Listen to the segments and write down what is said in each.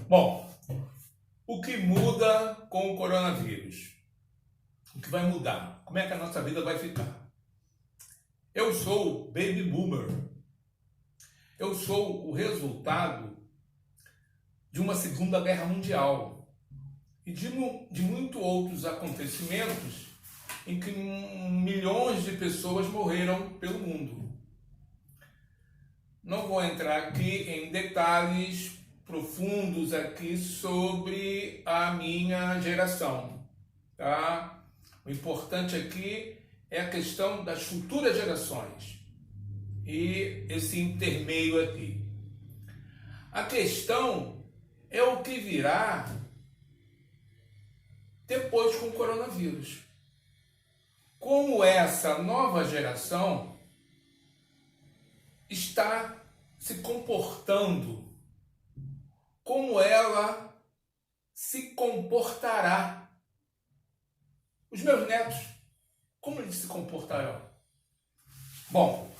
Bom, o que muda com o coronavírus? O que vai mudar? Como é que a nossa vida vai ficar? Eu sou baby boomer. Eu sou o resultado de uma Segunda Guerra Mundial e de muitos outros acontecimentos em que milhões de pessoas morreram pelo mundo. Não vou entrar aqui em detalhes profundos aqui sobre a minha geração, tá? O importante aqui é a questão das futuras gerações e esse intermeio aqui. A questão é o que virá depois com o coronavírus. Como essa nova geração está se comportando, como ela se comportará. Os meus netos, como eles se comportarão? Bom,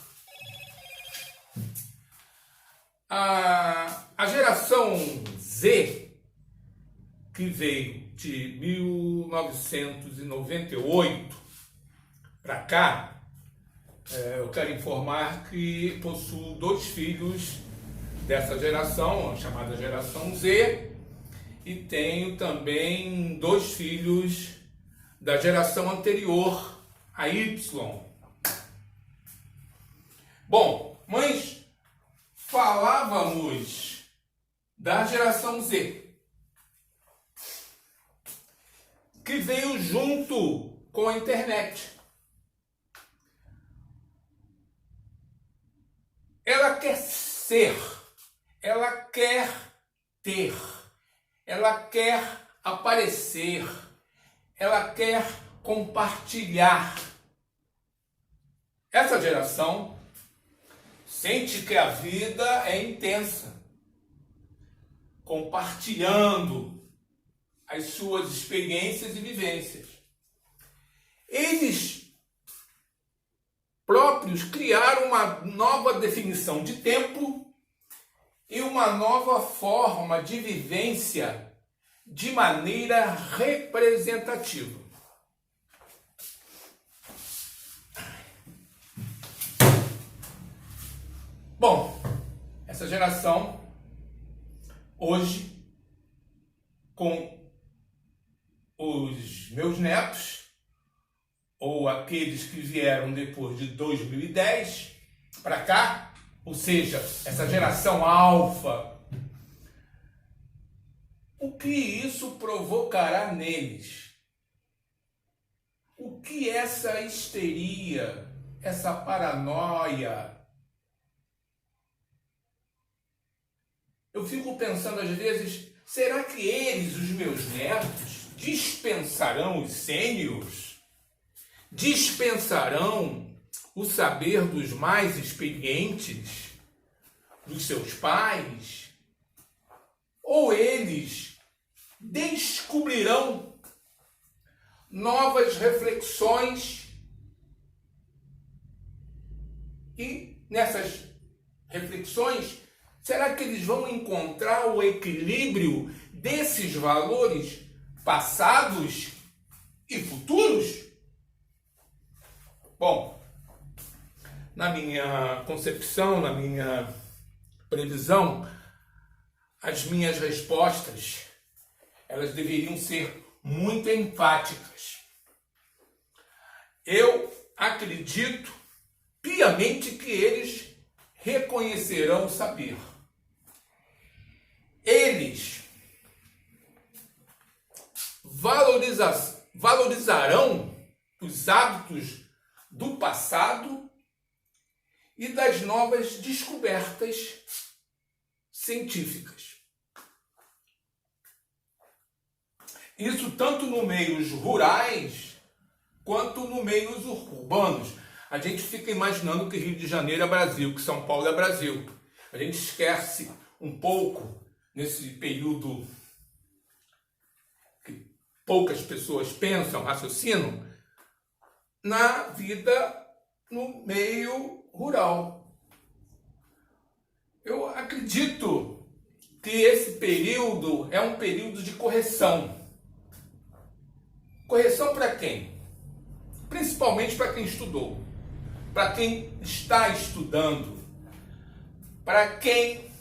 a geração Z, que veio de 1998 para cá, eu quero informar que possuo 2 filhos dessa geração, a chamada geração Z, e tenho também 2 filhos da geração anterior, a Y. Bom, mas falávamos da geração Z, que veio junto com a internet. Ela quer ser, ela quer ter, ela quer aparecer, ela quer compartilhar. Essa geração sente que a vida é intensa, compartilhando as suas experiências e vivências. Eles próprios criaram uma nova definição de tempo e uma nova forma de vivência de maneira representativa. Bom, essa geração hoje, com os meus netos, ou aqueles que vieram depois de 2010 para cá, ou seja, essa geração alfa, o que isso provocará neles? O que essa histeria, essa paranoia? Eu fico pensando às vezes, será que eles, os meus netos, dispensarão os sêniors? Dispensarão o saber dos mais experientes, dos seus pais? Ou eles descobrirão novas reflexões e nessas reflexões, será que eles vão encontrar o equilíbrio desses valores passados e futuros? Bom, na minha concepção, na minha previsão, as minhas respostas, elas deveriam ser muito enfáticas. Eu acredito piamente que eles reconhecerão o saber. Eles valorizarão os hábitos do passado e das novas descobertas científicas. Isso tanto no meios rurais quanto no meios urbanos. A gente fica imaginando que Rio de Janeiro é Brasil, que São Paulo é Brasil. A gente esquece um pouco, nesse período que poucas pessoas pensam, raciocinam, na vida no meio rural. Eu acredito que esse período é um período de correção. Correção para quem? Principalmente para quem estudou, para quem está estudando, para quem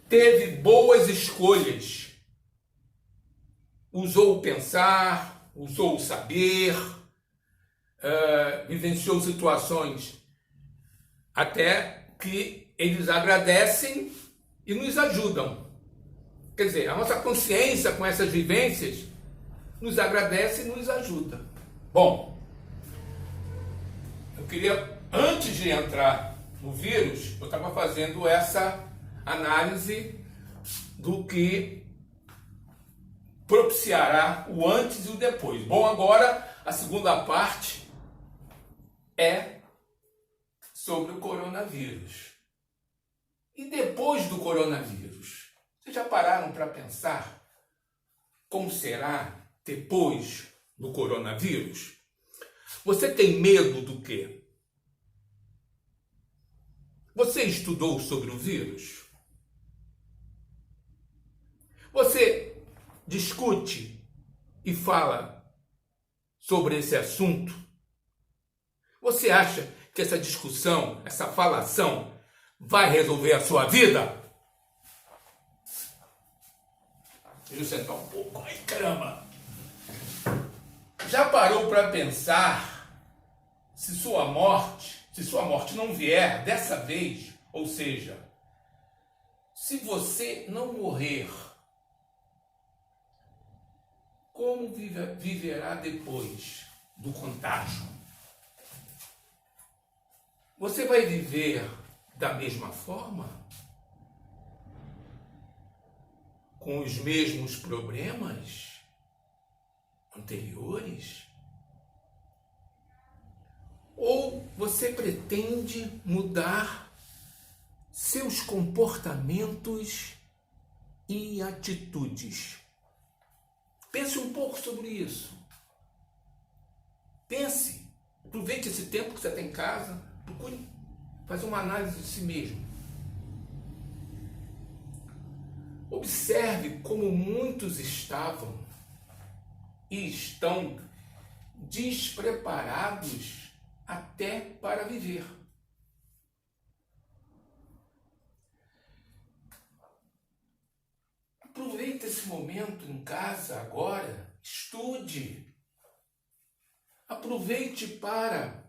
teve boas escolhas, usou o pensar, usou o saber, vivenciou situações até que eles agradecem e nos ajudam. Quer dizer, a nossa consciência com essas vivências nos agradece e nos ajuda. Bom, eu queria, antes de entrar no vírus, eu estava fazendo essa análise do que propiciará o antes e o depois. Bom, agora a segunda parte é sobre o coronavírus. E depois do coronavírus, vocês já pararam para pensar como será depois do coronavírus? Você tem medo do quê? Você estudou sobre o vírus? Você discute e fala sobre esse assunto? Você acha que essa discussão, essa falação vai resolver a sua vida? Deixa eu sentar um pouco. Ai, caramba! Já parou para pensar se sua morte não vier dessa vez, ou seja, se você não morrer, como viverá depois do contágio? Você vai viver da mesma forma? Com os mesmos problemas anteriores? Ou você pretende mudar seus comportamentos e atitudes? Pense um pouco sobre isso. Pense. Aproveite esse tempo que você tem em casa. Procure fazer uma análise de si mesmo. Observe como muitos estavam e estão despreparados até para viver. Aproveite esse momento em casa agora, estude. Aproveite para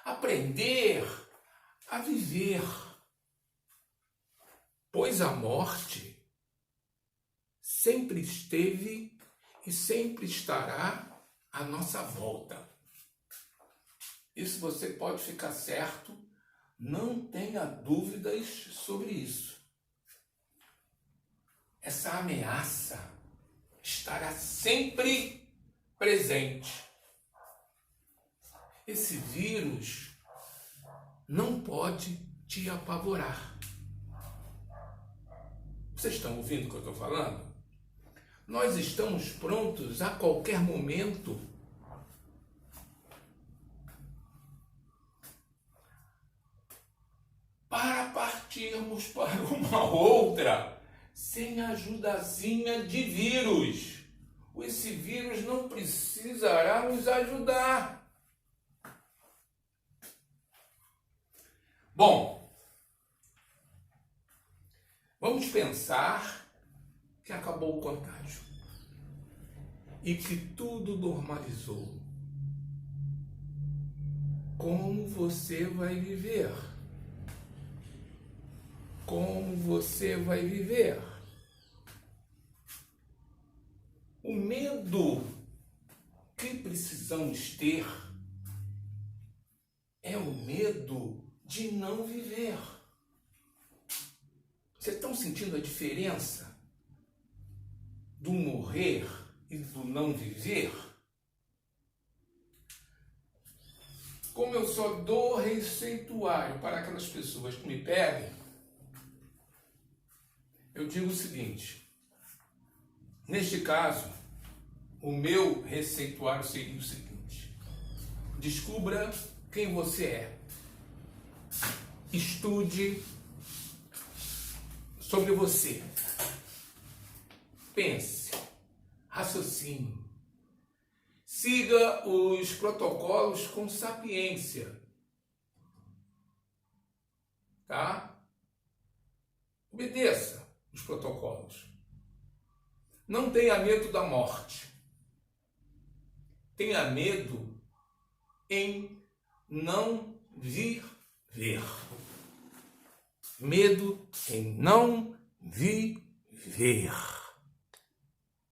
aprender a viver, pois a morte sempre esteve e sempre estará à nossa volta. Isso você pode ficar certo, não tenha dúvidas sobre isso. Essa ameaça estará sempre presente. Esse vírus não pode te apavorar. Vocês estão ouvindo o que eu estou falando? Nós estamos prontos a qualquer momento para partirmos para uma outra sem ajudazinha de vírus. Esse vírus não precisará nos ajudar. Bom, vamos pensar que acabou o contágio e que tudo normalizou. Como você vai viver? Como você vai viver? O medo que precisamos ter é o medo de não viver. Vocês estão sentindo a diferença do morrer e do não viver? Como eu só dou receituário para aquelas pessoas que me pedem, eu digo o seguinte: neste caso, o meu receituário seria o seguinte: descubra quem você é. Estude sobre você. Pense, raciocine. Siga os protocolos com sapiência. Tá? Obedeça os protocolos. Não tenha medo da morte. Tenha medo em não vir ver. Medo em não viver.